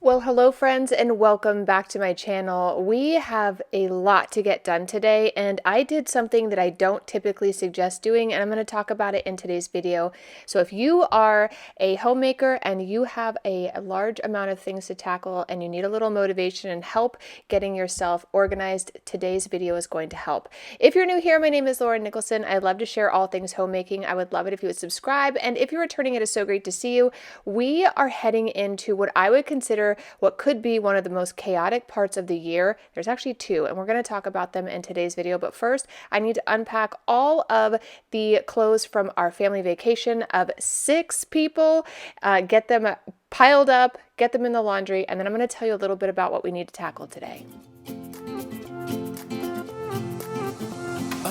Well, hello friends, and welcome back to my channel. We have a lot to get done today, and I did something that I don't typically suggest doing, and I'm going to talk about it in today's video. So if you are a homemaker and you have a large amount of things to tackle and you need a little motivation and help getting yourself organized, today's video is going to help. If you're new here, my name is Nicholsen. I love to share all things homemaking. I would love it if you would subscribe, and if you're returning, it is so great to see you. We are heading into what I would consider what could be one of the most chaotic parts of the year. There's actually two, and we're going to talk about them in today's video. But first, I need to unpack all of the clothes from our family vacation of 6 people, get them piled up, get them in the laundry, and then I'm going to tell you a little bit about what we need to tackle today. A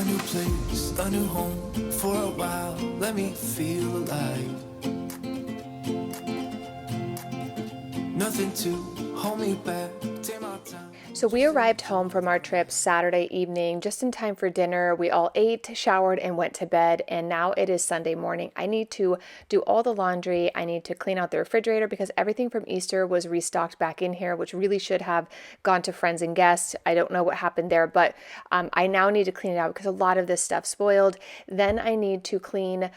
new place, a new home, for a while, let me feel alive. Nothing to hold me back, take my time. So we arrived home from our trip Saturday evening, just in time for dinner. We all ate, showered, and went to bed, and now it is Sunday morning. I need to do all the laundry. I need to clean out the refrigerator because everything from Easter was restocked back in here, which really should have gone to friends and guests. I don't know what happened there, but I now need to clean it out because a lot of this stuff spoiled. Then I need to clean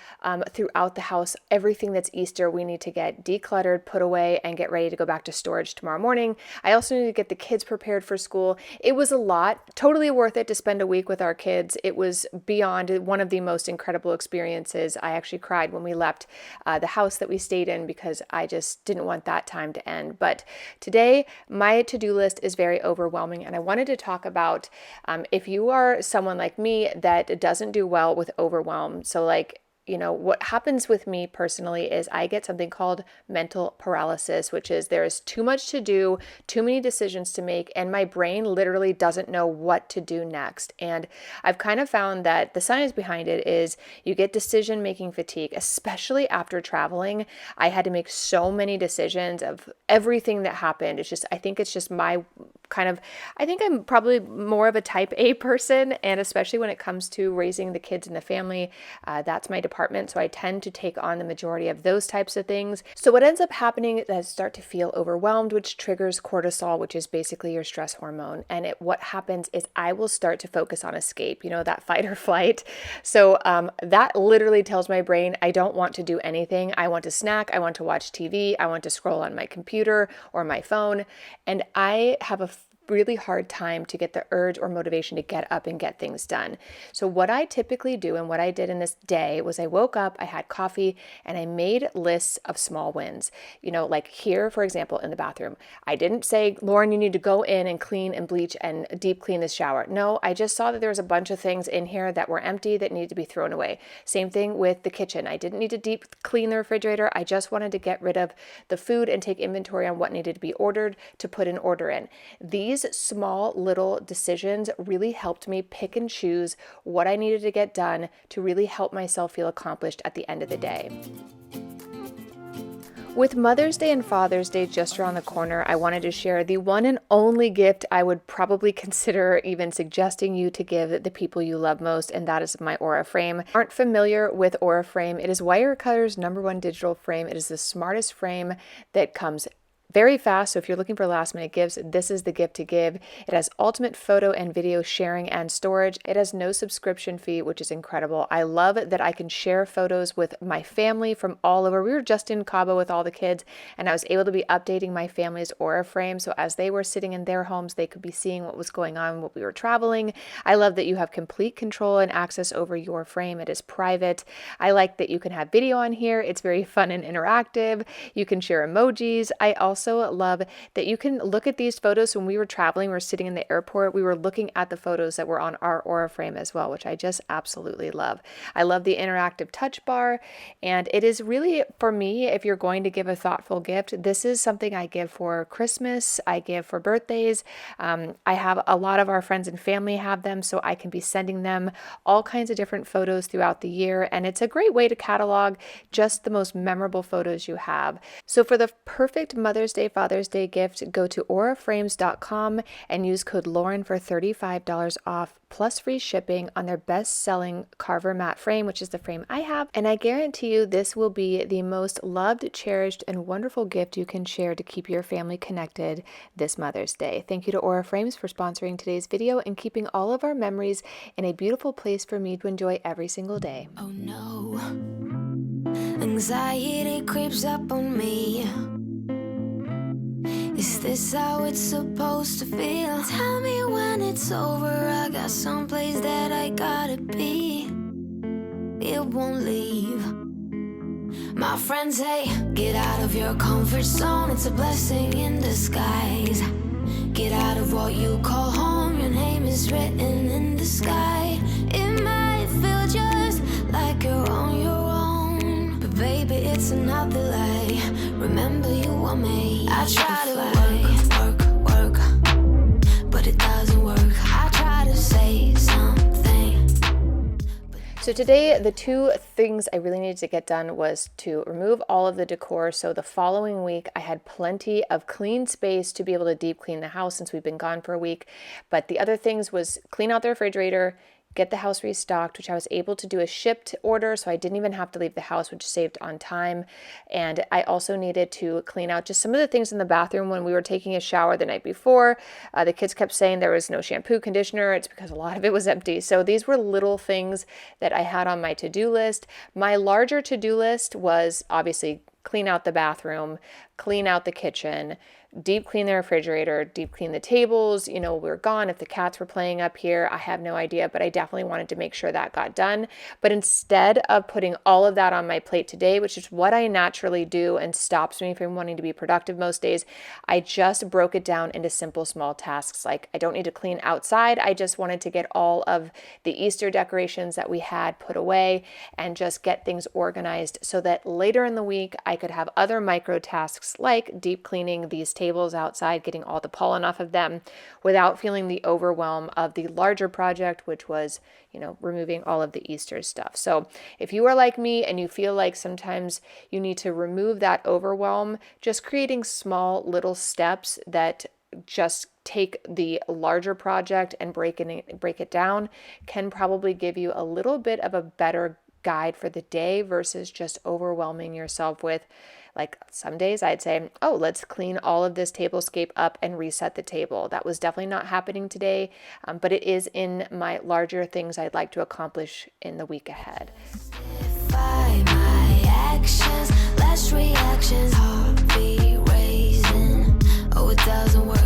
throughout the house. Everything that's Easter, we need to get decluttered, put away, and get ready to go back to storage tomorrow morning. I also need to get the kids prepared for school. It was a lot, totally worth it to spend a week with our kids. It was beyond one of the most incredible experiences. I actually cried when we left the house that we stayed in because I just didn't want that time to end. But today, my to-do list is very overwhelming, and I wanted to talk about if you are someone like me that doesn't do well with overwhelm. So what happens with me personally is I get something called mental paralysis, which is there is too much to do, too many decisions to make, and my brain literally doesn't know what to do next. And I've kind of found that the science behind it is you get decision-making fatigue, especially after traveling. I had to make so many decisions of everything that happened. I think it's just my I think I'm probably more of a type A person, and especially when it comes to raising the kids in the family, that's my department. So I tend to take on the majority of those types of things. So what ends up happening is I start to feel overwhelmed, which triggers cortisol, which is basically your stress hormone. And what happens is I will start to focus on escape, that fight or flight. So that literally tells my brain I don't want to do anything. I want to snack. I want to watch TV. I want to scroll on my computer or my phone. And I have a really hard time to get the urge or motivation to get up and get things done. So what I typically do and what I did in this day was I woke up, I had coffee, and I made lists of small wins. Like here, for example, in the bathroom, I didn't say, Lauren, you need to go in and clean and bleach and deep clean this shower. No, I just saw that there was a bunch of things in here that were empty that needed to be thrown away. Same thing with the kitchen. I didn't need to deep clean the refrigerator. I just wanted to get rid of the food and take inventory on what needed to be ordered to put an order in. These small little decisions really helped me pick and choose what I needed to get done to really help myself feel accomplished at the end of the day. With Mother's Day and Father's Day just around the corner, I wanted to share the one and only gift I would probably consider even suggesting you to give the people you love most, and that is my Aura frame. If you aren't familiar with Aura frame, it is Wirecutter's #1 digital frame. It is the smartest frame that comes very fast. So if you're looking for last minute gifts, this is the gift to give. It has ultimate photo and video sharing and storage. It has no subscription fee, which is incredible. I love that I can share photos with my family from all over. We were just in Cabo with all the kids, and I was able to be updating my family's Aura frame. So as they were sitting in their homes, they could be seeing what was going on while we were traveling. I love that you have complete control and access over your frame. It is private. I like that you can have video on here. It's very fun and interactive. You can share emojis. I also love that you can look at these photos. When we were traveling, we were sitting in the airport, we were looking at the photos that were on our Aura frame as well, which I just absolutely love. I love the interactive touch bar, and it is really, for me, if you're going to give a thoughtful gift, this is something I give for Christmas, I give for birthdays. I have a lot of our friends and family have them, so I can be sending them all kinds of different photos throughout the year, and it's a great way to catalog just the most memorable photos you have. So for the perfect Mother's Mother's Day, Father's Day gift, go to auraframes.com and use code Lauren for $35 off plus free shipping on their best-selling Carver matte frame, which is the frame I have. And I guarantee you this will be the most loved, cherished, and wonderful gift you can share to keep your family connected this Mother's Day. Thank you to Aura Frames for sponsoring today's video and keeping all of our memories in a beautiful place for me to enjoy every single day. Oh no, anxiety creeps up on me. Is this how it's supposed to feel? Tell me when it's over, I got someplace that I gotta be. It won't leave. My friends say, get out of your comfort zone, it's a blessing in disguise. Get out of what you call home, your name is written in the sky. It might feel just like you're on your own, but baby, it's another lie. Remember, you were made. I try to work, but it doesn't work. I try to say something. So today, the two things I really needed to get done was to remove all of the decor. So the following week, I had plenty of clean space to be able to deep clean the house since we've been gone for a week. But the other things was clean out the refrigerator, get the house restocked, which I was able to do a shipped order, so I didn't even have to leave the house, which saved on time. And I also needed to clean out just some of the things in the bathroom when we were taking a shower the night before. The kids kept saying there was no shampoo, conditioner. It's because a lot of it was empty. So these were little things that I had on my to-do list. My larger to-do list was obviously clean out the bathroom, clean out the kitchen, deep clean the refrigerator, deep clean the tables. You know, we're gone. If the cats were playing up here, I have no idea, but I definitely wanted to make sure that got done. But instead of putting all of that on my plate today, which is what I naturally do and stops me from wanting to be productive most days, I just broke it down into simple, small tasks. Like I don't need to clean outside. I just wanted to get all of the Easter decorations that we had put away and just get things organized so that later in the week, I could have other micro tasks like deep cleaning these tables outside, getting all the pollen off of them without feeling the overwhelm of the larger project, which was, you know, removing all of the Easter stuff. So if you are like me and you feel like sometimes you need to remove that overwhelm, just creating small little steps that just take the larger project and break it down can probably give you a little bit of a better guide for the day versus just overwhelming yourself with, like some days I'd say, oh, let's clean all of this tablescape up and reset the table. That was definitely not happening today, but it is in my larger things I'd like to accomplish in the week ahead. My actions, less reactions, heartbeat raising. Oh, it doesn't work.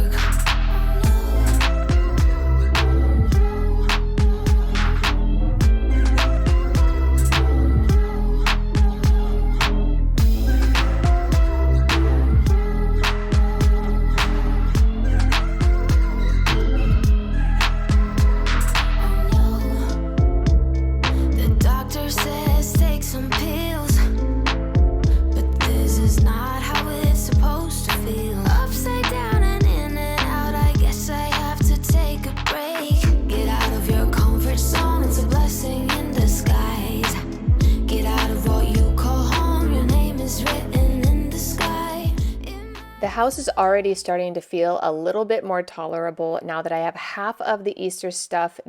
The house is already starting to feel a little bit more tolerable now that I have half of the Easter stuff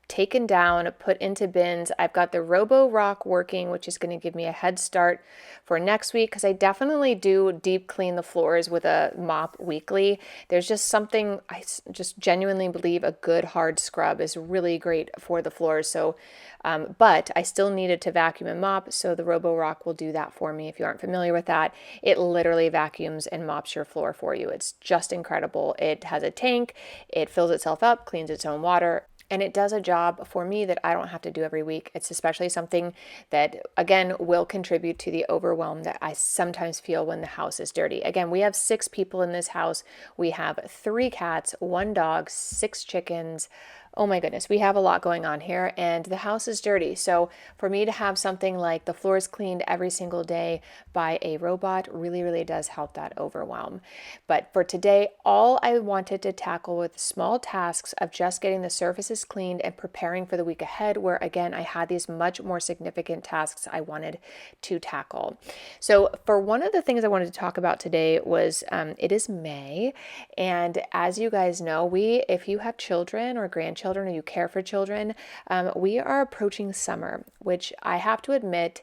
taken down, put into bins. I've got the Robo Rock working, which is going to give me a head start for next week because I definitely do deep clean the floors with a mop weekly. There's just something, I just genuinely believe a good hard scrub is really great for the floors. So, but I still needed to vacuum and mop, so the Robo Rock will do that for me. If you aren't familiar with that, it literally vacuums and mops your floor for you. It's just incredible. It has a tank, it fills itself up, cleans its own water, and it does a job for me that I don't have to do every week. It's especially something that, again, will contribute to the overwhelm that I sometimes feel when the house is dirty. Again, we have 6 people in this house. We have 3 cats, 1 dog, 6 chickens, Oh my goodness, we have a lot going on here and the house is dirty. So for me to have something like the floors cleaned every single day by a robot really, really does help that overwhelm. But for today, all I wanted to tackle with small tasks of just getting the surfaces cleaned and preparing for the week ahead, where again, I had these much more significant tasks I wanted to tackle. So for one of the things I wanted to talk about today was it is May. And as you guys know, if you have children or grandchildren, or you care for children, we are approaching summer, which I have to admit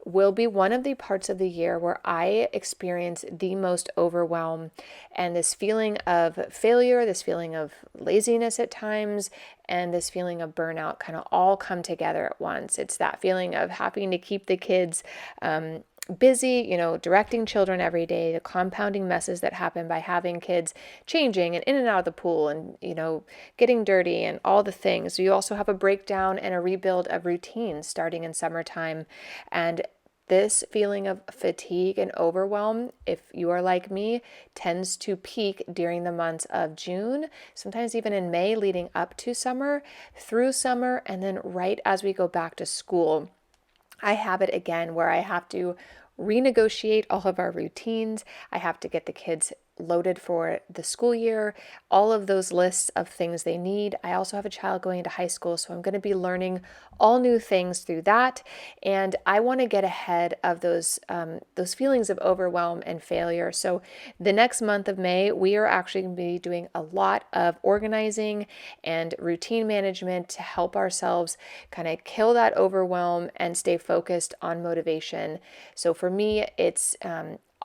will be one of the parts of the year where I experience the most overwhelm and this feeling of failure, this feeling of laziness at times, and this feeling of burnout kind of all come together at once. It's that feeling of having to keep the kids busy, directing children every day, the compounding messes that happen by having kids changing and in and out of the pool and, getting dirty and all the things. You also have a breakdown and a rebuild of routines starting in summertime. And this feeling of fatigue and overwhelm, if you are like me, tends to peak during the months of June, sometimes even in May leading up to summer, through summer, and then right as we go back to school. I have it again where I have to renegotiate all of our routines. I have to get the kids loaded for the school year, all of those lists of things they need. I also have a child going to high school, so I'm going to be learning all new things through that. And I want to get ahead of those feelings of overwhelm and failure. So the next month of May, we are actually going to be doing a lot of organizing and routine management to help ourselves kind of kill that overwhelm and stay focused on motivation. So for me, it's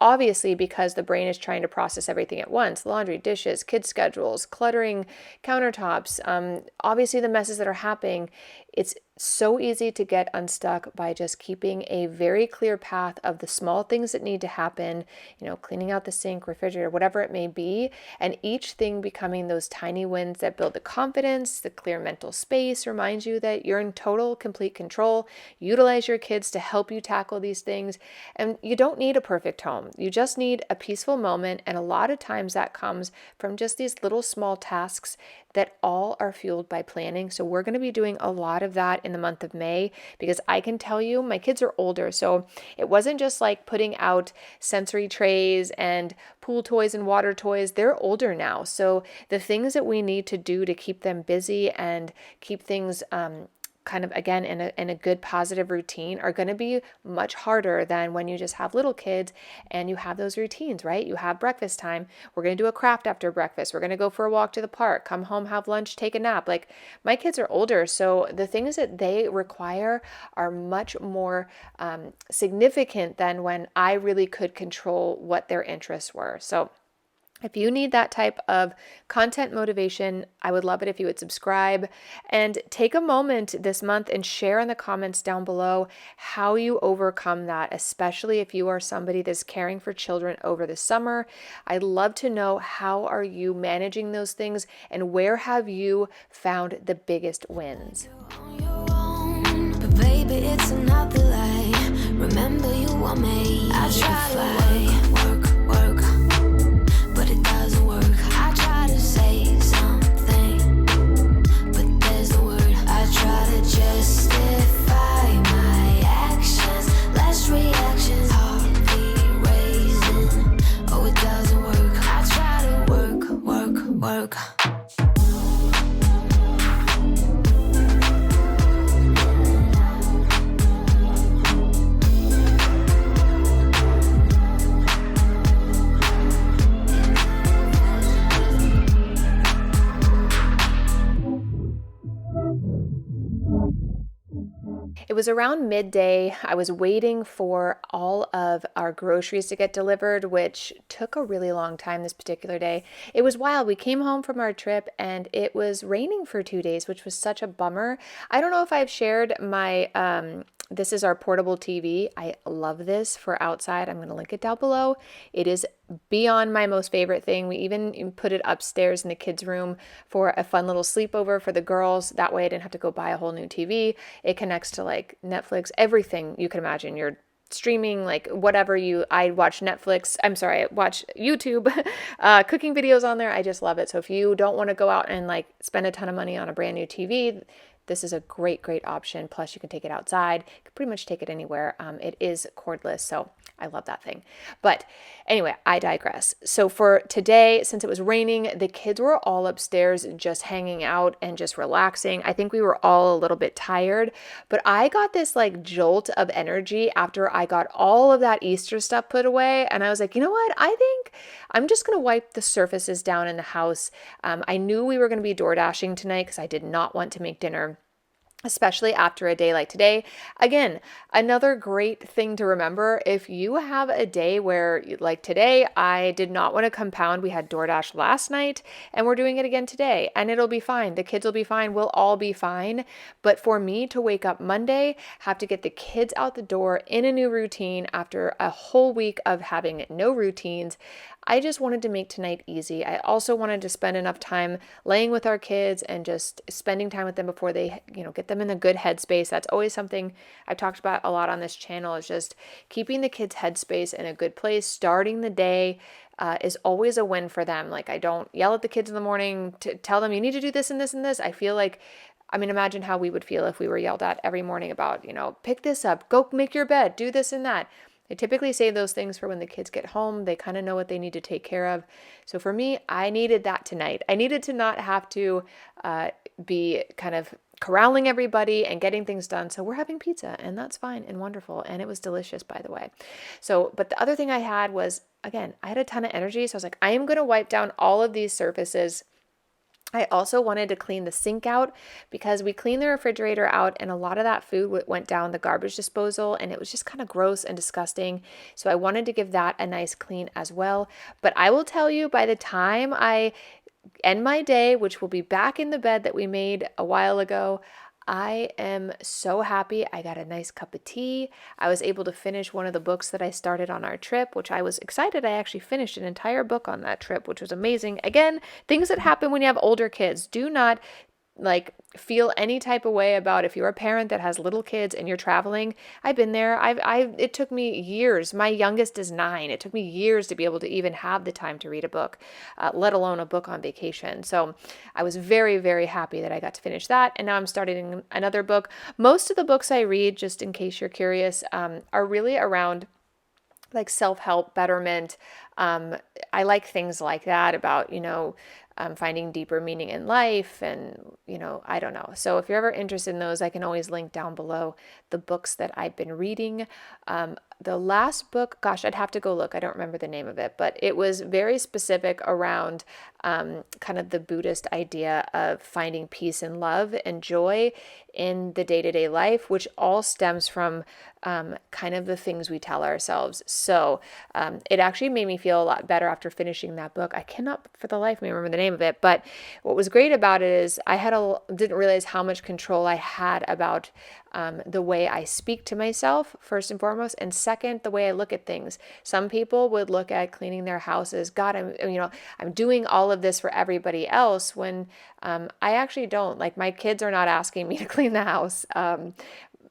obviously, because the brain is trying to process everything at once, laundry, dishes, kids' schedules, cluttering countertops, obviously the messes that are happening, it's so easy to get unstuck by just keeping a very clear path of the small things that need to happen, cleaning out the sink, refrigerator, whatever it may be, and each thing becoming those tiny wins that build the confidence, the clear mental space, reminds you that you're in total, complete control. Utilize your kids to help you tackle these things. And you don't need a perfect home. You just need a peaceful moment. And a lot of times that comes from just these little small tasks that all are fueled by planning. So we're going to be doing a lot of that in the month of May, because I can tell you my kids are older. So it wasn't just like putting out sensory trays and pool toys and water toys. They're older now. So the things that we need to do to keep them busy and keep things kind of again in a good positive routine are going to be much harder than when you just have little kids and you have those routines, right? You have breakfast time. We're going to do a craft after breakfast. We're going to go for a walk to the park, come home, have lunch, take a nap. Like, my kids are older, so the things that they require are much more significant than when I really could control what their interests were. So if you need that type of content motivation, I would love it if you would subscribe and take a moment this month and share in the comments down below how you overcome that, especially if you are somebody that's caring for children over the summer. I'd love to know, how are you managing those things and where have you found the biggest wins? But baby, it's another lie. Remember, you were made. I try to work, but it doesn't work. I try to say something, but there's no word. I try to justify my actions, less reactions, heart beat raising. Oh, it doesn't work. I try to work. It was around midday. I was waiting for all of our groceries to get delivered, which took a really long time this particular day. It was wild. We came home from our trip and it was raining for 2 days, which was such a bummer. I don't know if I've shared my this is our portable TV. I love this for outside. I'm going to link it down below. It is beyond my most favorite thing. We even put it upstairs in the kids' room for a fun little sleepover for the girls. That way I didn't have to go buy a whole new TV. It connects to like Netflix, everything you can imagine. Your streaming, like whatever I watch Netflix, I watch YouTube, cooking videos on there. I just love it. So if you don't want to go out and like spend a ton of money on a brand new TV, this is a great, great option. Plus you can take it outside. You can pretty much take it anywhere. It is cordless. So I love that thing. But anyway, I digress. So for today, since it was raining, the kids were all upstairs just hanging out and just relaxing. I think we were all a little bit tired, but I got this like jolt of energy after I got all of that Easter stuff put away. And I was like, you know what? I think I'm just going to wipe the surfaces down in the house. I knew we were going to be door dashing tonight because I did not want to make dinner, especially after a day like today. Again, another great thing to remember, if you have a day where, like today, I did not want to compound. We had DoorDash last night and we're doing it again today, and it'll be fine. The kids will be fine. We'll all be fine. But for me to wake up Monday, have to get the kids out the door in a new routine after a whole week of having no routines, I just wanted to make tonight easy. I also wanted to spend enough time laying with our kids and just spending time with them before they, get them in a good headspace. That's always something I've talked about a lot on this channel, is just keeping the kids' headspace in a good place. Starting the day is always a win for them. Like, I don't yell at the kids in the morning to tell them you need to do this and this and this. I feel like, imagine how we would feel if we were yelled at every morning about, pick this up, go make your bed, do this and that. I typically say those things for when the kids get home. They kind of know what they need to take care of. So for me, I needed that tonight. I needed to not have to be kind of corralling everybody and getting things done. So we're having pizza, and that's fine and wonderful. And it was delicious, by the way. So, but the other thing I had was, again, I had a ton of energy. So I was like, I am going to wipe down all of these surfaces. I also wanted to clean the sink out because we cleaned the refrigerator out and a lot of that food went down the garbage disposal and it was just kind of gross and disgusting. So I wanted to give that a nice clean as well. But I will tell you, by the time I end my day, which will be back in the bed that we made a while ago, I am so happy. I got a nice cup of tea. I was able to finish one of the books that I started on our trip, which I was excited. I actually finished an entire book on that trip, which was amazing. Again, things that happen when you have older kids. Do not feel any type of way about if you're a parent that has little kids and you're traveling. I've been there. It took me years. My youngest is 9. It took me years to be able to even have the time to read a book, let alone a book on vacation. So I was very, very happy that I got to finish that. And now I'm starting another book. Most of the books I read, just in case you're curious, are really around like self-help, betterment. I like things like that about, finding deeper meaning in life and, I don't know. So if you're ever interested in those, I can always link down below the books that I've been reading. The last book, gosh, I'd have to go look. I don't remember the name of it, but it was very specific around kind of the Buddhist idea of finding peace and love and joy in the day-to-day life, which all stems from kind of the things we tell ourselves. So it actually made me feel a lot better after finishing that book. I cannot for the life of me remember the name of it, but what was great about it is I didn't realize how much control I had about the way I speak to myself, first and foremost, and second, the way I look at things. Some people would look at cleaning their houses, God, I'm doing all of this for everybody else, when I actually don't. Like, my kids are not asking me to clean the house.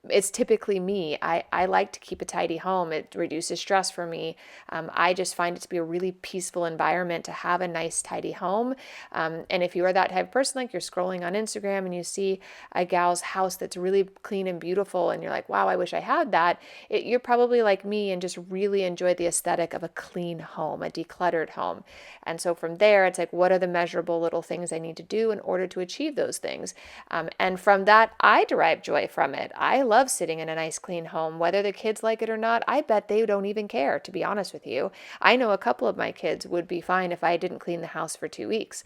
It's typically me. I like to keep a tidy home. It reduces stress for me. I just find it to be a really peaceful environment to have a nice, tidy home. And if you are that type of person, like you're scrolling on Instagram and you see a gal's house that's really clean and beautiful, and you're like, wow, I wish I had that. You're probably like me and just really enjoy the aesthetic of a clean home, a decluttered home. And so from there, it's like, what are the measurable little things I need to do in order to achieve those things? And from that, I derive joy from it. I love sitting in a nice clean home, whether the kids like it or not. I bet they don't even care, to be honest with you. I know a couple of my kids would be fine if I didn't clean the house for 2 weeks.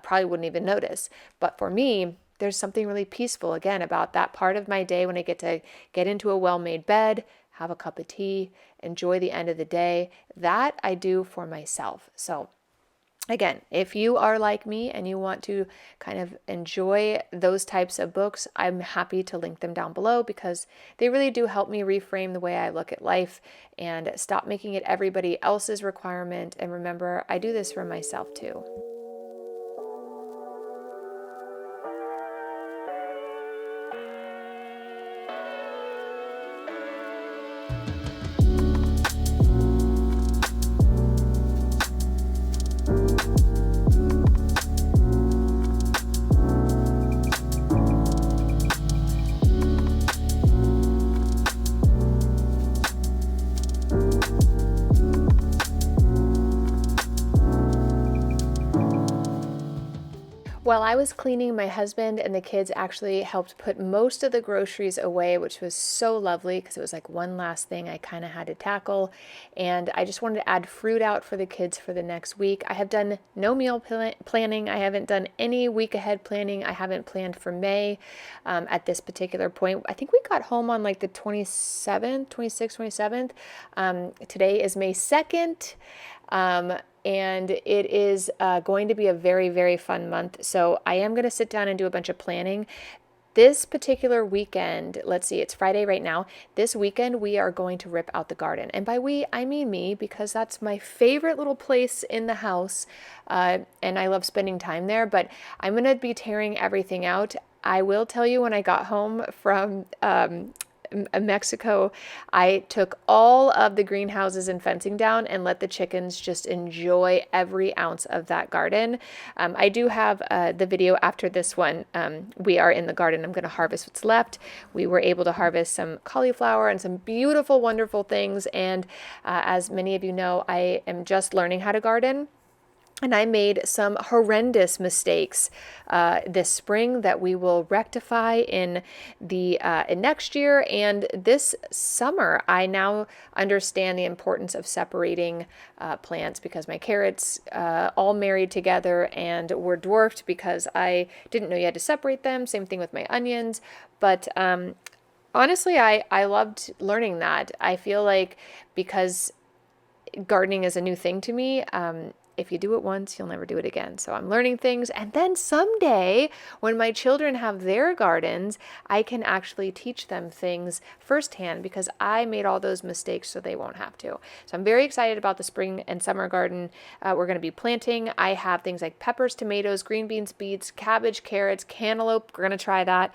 Probably wouldn't even notice. But for me, there's something really peaceful, again, about that part of my day when I get to get into a well-made bed, have a cup of tea, enjoy the end of the day. That I do for myself. So again, if you are like me and you want to kind of enjoy those types of books, I'm happy to link them down below because they really do help me reframe the way I look at life and stop making it everybody else's requirement. And remember, I do this for myself too. While I was cleaning, my husband and the kids actually helped put most of the groceries away, which was so lovely because it was like one last thing I kind of had to tackle. And I just wanted to add fruit out for the kids for the next week. I have done no meal planning. I haven't done any week ahead planning. I haven't planned for May at this particular point. I think we got home on like the 27th, 26th, 27th. Today is May 2nd. And it is going to be a very, very fun month. So I am going to sit down and do a bunch of planning. This particular weekend, let's see, it's Friday right now. This weekend, we are going to rip out the garden. And by we, I mean me, because that's my favorite little place in the house. And I love spending time there, but I'm going to be tearing everything out. I will tell you, when I got home from Mexico, I took all of the greenhouses and fencing down and let the chickens just enjoy every ounce of that garden. I do have the video after this one. We are in the garden. I'm going to harvest what's left. We were able to harvest some cauliflower and some beautiful, wonderful things. And as many of you know, I am just learning how to garden. And I made some horrendous mistakes this spring that we will rectify in the in next year. And this summer, I now understand the importance of separating plants, because my carrots all married together and were dwarfed because I didn't know you had to separate them. Same thing with my onions. But honestly, I loved learning that. I feel like, because gardening is a new thing to me, if you do it once, you'll never do it again. So I'm learning things. And then someday, when my children have their gardens, I can actually teach them things firsthand, because I made all those mistakes so they won't have to. So I'm very excited about the spring and summer garden we're going to be planting. I have things like peppers, tomatoes, green beans, beets, cabbage, carrots, cantaloupe. We're going to try that.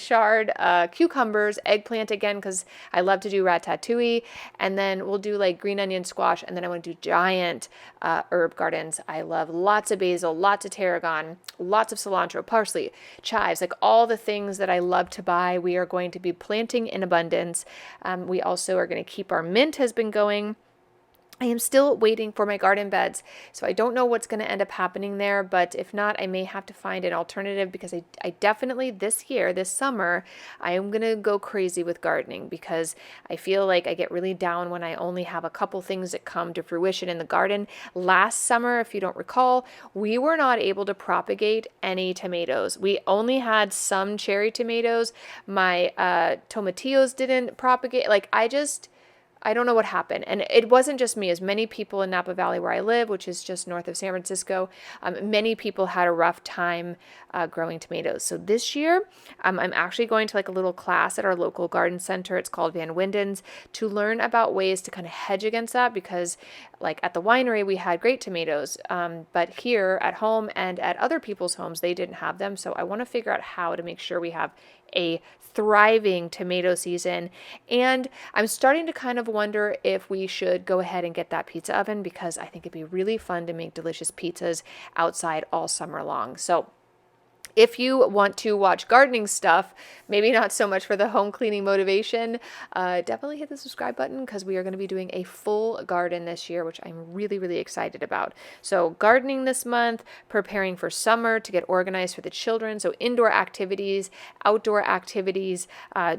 Chard, cucumbers, eggplant again, because I love to do ratatouille. And then we'll do like green onion, squash. And then I want to do giant herb gardens. I love lots of basil, lots of tarragon, lots of cilantro, parsley, chives, like all the things that I love to buy. We are going to be planting in abundance. We also are going to keep our mint has been going. I am still waiting for my garden beds, so I don't know what's going to end up happening there, but if not, I may have to find an alternative, because I definitely this summer, I am going to go crazy with gardening, because I feel like I get really down when I only have a couple things that come to fruition in the garden. Last summer, if you don't recall, we were not able to propagate any tomatoes. We only had some cherry tomatoes. My tomatillos didn't propagate. I don't know what happened. And it wasn't just me. As many people in Napa Valley, where I live, which is just north of San Francisco, many people had a rough time growing tomatoes. So this year, I'm actually going to like a little class at our local garden center. It's called Van Winden's, to learn about ways to kind of hedge against that, because like at the winery, we had great tomatoes, but here at home and at other people's homes, they didn't have them. So I want to figure out how to make sure we have a thriving tomato season. And I'm starting to kind of wonder if we should go ahead and get that pizza oven, because I think it'd be really fun to make delicious pizzas outside all summer long. So if you want to watch gardening stuff, maybe not so much for the home cleaning motivation, definitely hit the subscribe button, because we are going to be doing a full garden this year, which I'm really, really excited about. So gardening this month, preparing for summer to get organized for the children. So indoor activities, outdoor activities,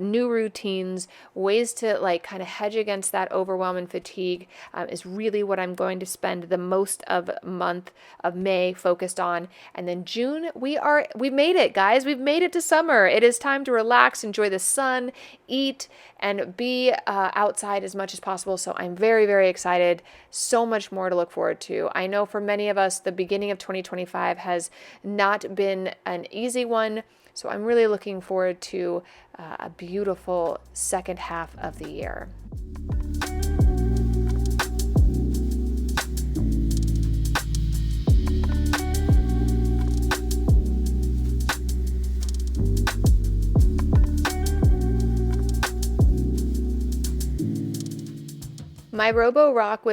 new routines, ways to like kind of hedge against that overwhelm and fatigue is really what I'm going to spend the most of month of May focused on. And then June, we've made it, guys. We've made it to summer. It is time to relax, enjoy the sun, eat, and be outside as much as possible. So I'm very, very excited. So much more to look forward to. I know for many of us, the beginning of 2025 has not been an easy one. So I'm really looking forward to a beautiful second half of the year. My Robo Rock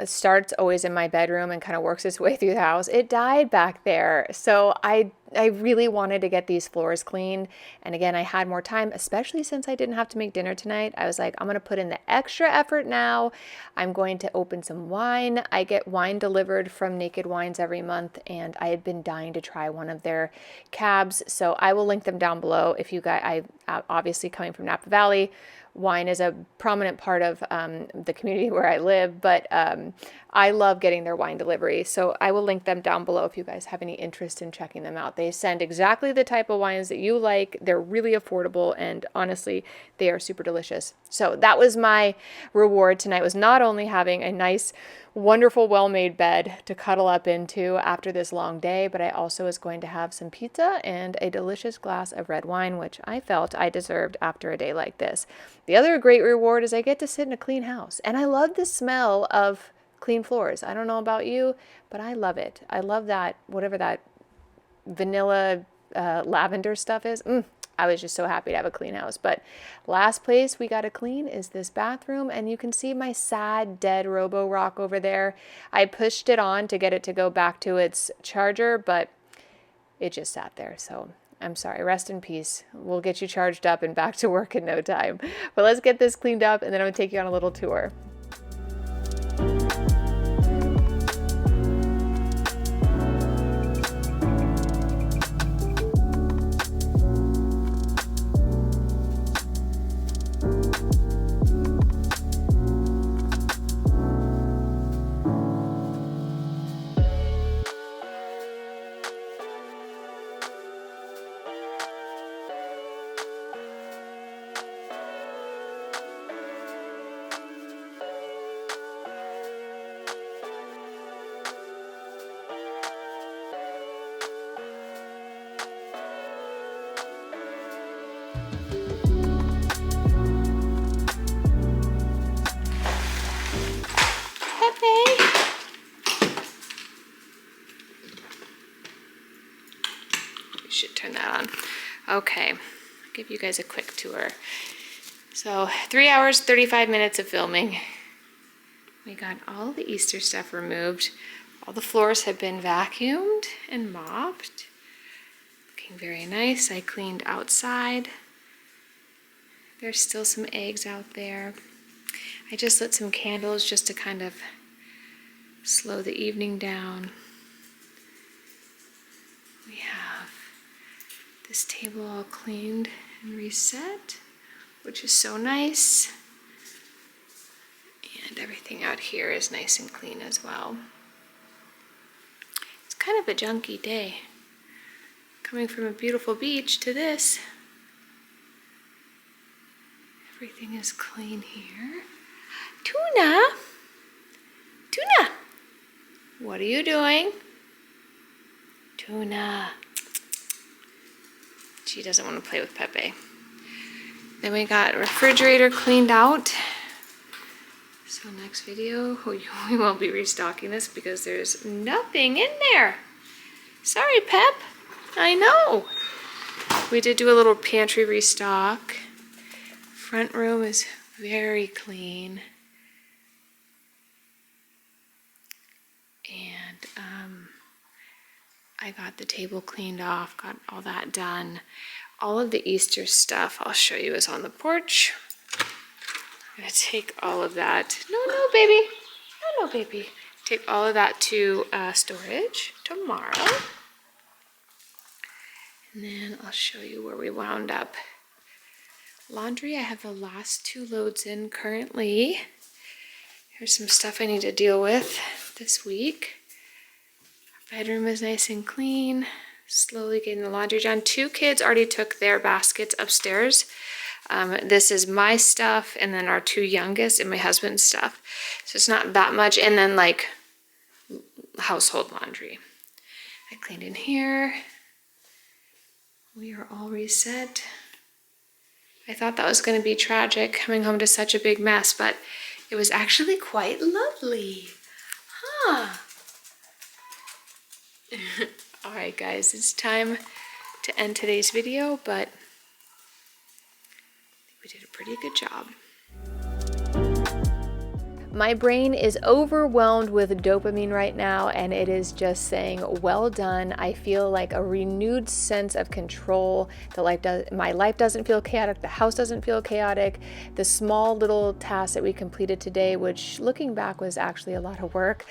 starts always in my bedroom and kind of works its way through the house. It died back there. So I I really wanted to get these floors clean. And again, I had more time, especially since I didn't have to make dinner tonight. I was like, I'm going to put in the extra effort now. I'm going to open some wine. I get wine delivered from Naked Wines every month, and I had been dying to try one of their cabs. So I will link them down below if you guys, obviously coming from Napa Valley, wine is a prominent part of the community where I live, but I love getting their wine delivery. So I will link them down below if you guys have any interest in checking them out. They send exactly the type of wines that you like. They're really affordable, and honestly, they are super delicious. So that was my reward tonight, was not only having a nice, wonderful, well-made bed to cuddle up into after this long day, but I also was going to have some pizza and a delicious glass of red wine, which I felt I deserved after a day like this. The other great reward is I get to sit in a clean house, and I love the smell of clean floors. I don't know about you, but I love it. I love that, whatever that vanilla lavender stuff is. I was just so happy to have a clean house. But last place we got to clean is this bathroom, and you can see my sad dead Robo-Rock over there. I pushed it on to get it to go back to its charger, but it just sat there. So I'm sorry. Rest in peace. We'll get you charged up and back to work in no time. But let's get this cleaned up, and then I'm gonna take you on a little tour. Should turn that on. Okay, I'll give you guys a quick tour. So 3 hours, 35 minutes of filming. We got all the Easter stuff removed. All the floors have been vacuumed and mopped. Looking very nice. I cleaned outside. There's still some eggs out there. I just lit some candles just to kind of slow the evening down. We have this table all cleaned and reset, which is so nice. And everything out here is nice and clean as well. It's kind of a junky day. Coming from a beautiful beach to this. Everything is clean here. Tuna! Tuna! What are you doing? Tuna. She doesn't want to play with Pepe. Then we got refrigerator cleaned out. So next video, we won't be restocking this because there's nothing in there. Sorry, Pep. I know. We did do a little pantry restock. Front room is very clean. And I got the table cleaned off, got all that done. All of the Easter stuff I'll show you is on the porch. I'm gonna take all of that. No, baby. No, baby. Take all of that to storage tomorrow. And then I'll show you where we wound up. Laundry, I have the last 2 loads in currently. Here's some stuff I need to deal with this week. Our bedroom is nice and clean. Slowly getting the laundry done. 2 kids already took their baskets upstairs. This is my stuff, and then our 2 youngest and my husband's stuff. So it's not that much. And then like household laundry. I cleaned in here. We are all reset. I thought that was going to be tragic coming home to such a big mess, but it was actually quite lovely. Huh. All right, guys, it's time to end today's video, but I think we did a pretty good job. My brain is overwhelmed with dopamine right now, and it is just saying, well done. I feel like a renewed sense of control. My life doesn't feel chaotic. The house doesn't feel chaotic. The small little tasks that we completed today, which looking back was actually a lot of work,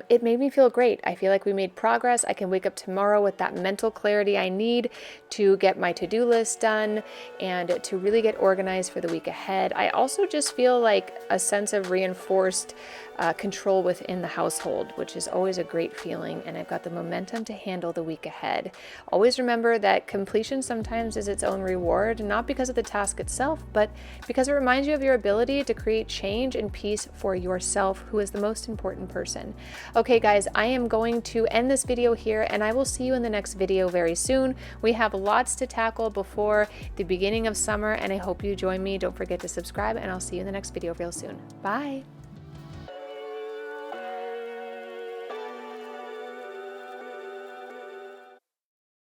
it made me feel great. I feel like we made progress. I can wake up tomorrow with that mental clarity I need to get my to-do list done and to really get organized for the week ahead. I also just feel like a sense of reinforced control within the household, which is always a great feeling, and I've got the momentum to handle the week ahead. Always remember that completion sometimes is its own reward, not because of the task itself, but because it reminds you of your ability to create change and peace for yourself, who is the most important person. Okay guys, I am going to end this video here, and I will see you in the next video very soon. We have lots to tackle before the beginning of summer, and I hope you join me. Don't forget to subscribe, and I'll see you in the next video real soon. Bye.